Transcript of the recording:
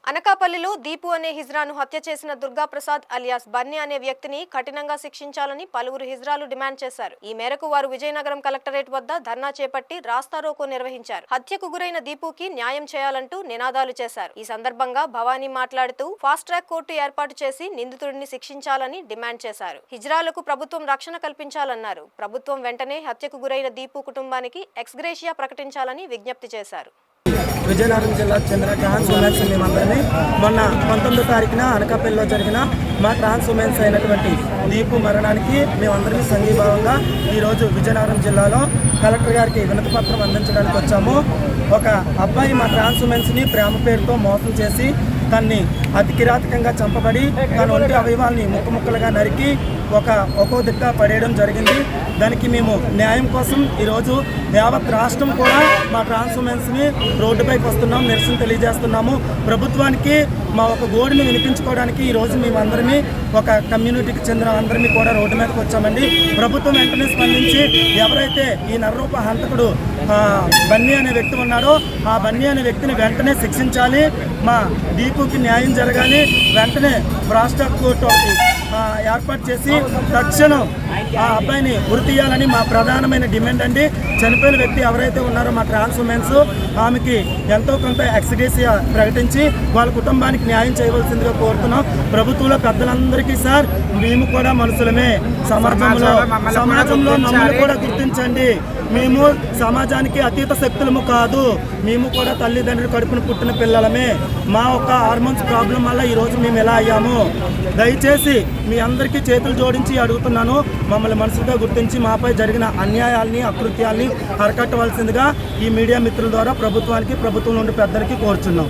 అనకాపల్లిలో దీపు అనే హిజ్రాను హత్య చేసిన దుర్గాప్రసాద్ అలియాస్ బన్నీ అనే వ్యక్తిని కఠినంగా శిక్షించాలని పలువురు హిజ్రాలు డిమాండ్ చేశారు. ఈ మేరకు వారు విజయనగరం కలెక్టరేట్ వద్ద ధర్నా చేపట్టి రాస్తారోకో నిర్వహించారు. హత్యకు గురైన దీపుకి న్యాయం చేయాలంటూ నినాదాలు చేశారు. ఈ సందర్భంగా భవానీ మాట్లాడుతూ ఫాస్ట్ ట్రాక్ కోర్టు ఏర్పాటు చేసి నిందితుడిని శిక్షించాలని డిమాండ్ చేశారు. హిజ్రాలకు ప్రభుత్వం రక్షణ కల్పించాలన్నారు. ప్రభుత్వం వెంటనే హత్యకు గురైన దీపు కుటుంబానికి ఎక్స్గ్రేషియా ప్రకటించాలని విజ్ఞప్తి చేశారు. విజయనగరం జిల్లాకు చెందిన ట్రాన్స్ ఉమెన్స్ మేమందరినీ మొన్న 19వ తారీఖున అనకాపల్లిలో జరిగిన మా ట్రాన్స్ ఉమెన్స్ అయినటువంటి దీపు మరణానికి మేమందరినీ సంఘీభావంగా ఈరోజు విజయనగరం జిల్లాలో కలెక్టర్ గారికి వినతి పత్రం అందించడానికి వచ్చాము. ఒక అబ్బాయి మా ట్రాన్స్ ఉమెన్స్ని ప్రేమ పేరుతో మోసం చేసి తన్ని అతి కిరాతకంగా చంపబడి తన ఒంటి అవయవాల్ని ముక్కముక్కలుగా నరికి ఒక్కో దిక్కా పడేయడం జరిగింది. దానికి మేము న్యాయం కోసం ఈరోజు యావత్ రాష్ట్రం కూడా మా ట్రాన్స్ ఉమెన్స్ని రోడ్డుపైకి వస్తున్నాం, నిరసన తెలియజేస్తున్నాము. ప్రభుత్వానికి మా ఒక గోడుని వినిపించుకోవడానికి ఈరోజు మేమందరినీ ఒక కమ్యూనిటీకి చెందిన అందరినీ కూడా రోడ్డు మీదకి వచ్చామండి. ప్రభుత్వం వెంటనే స్పందించి ఎవరైతే ఈ నరరూప హంతకుడు బన్నీ అనే వ్యక్తి ఉన్నాడో ఆ బన్నీ అనే వ్యక్తిని వెంటనే శిక్షించాలి. మా దీపుకి న్యాయం జరగాలి. వెంటనే ఫాస్ట్ ట్రాక్ కోర్టు ఏర్పాటు చేసి తక్షణం ఆ అబ్బాయిని ఉరి తీయాలని మా ప్రధానమైన డిమాండ్ అండి. చనిపోయిన వ్యక్తి ఎవరైతే ఉన్నారో మా ట్రాన్స్ ఉమెన్స్ ఆమెకి ఎంతో కొంత ఎక్స్గ్రేషియా ప్రకటించి వాళ్ళ కుటుంబానికి న్యాయం చేయవలసిందిగా కోరుతున్నాం. ప్రభుత్వంలో పెద్దలందరికీ సార్ మేము కూడా మనుషులమే, సమాజంలో మమ్మల్ని కూడా గుర్తించండి. మేము సమాజానికి అతీత శక్తులము కాదు, మేము కూడా తల్లిదండ్రులు కడుపున పుట్టిన పిల్లలమే. మా ఒక హార్మోన్స్ ప్రాబ్లం వల్ల ఈరోజు మేము ఎలా అయ్యాము. దయచేసి మీ అందరికీ చేతులు జోడించి అడుగుతున్నాను, మమ్మల్ని మనసుగా గుర్తించి మాపై జరిగిన అన్యాయాల్ని అకృత్యాల్ని అరికట్టవలసిందిగా ఈ మీడియా మిత్రుల ద్వారా ప్రభుత్వం నుండి పెద్దలకి కోరుచున్నాం.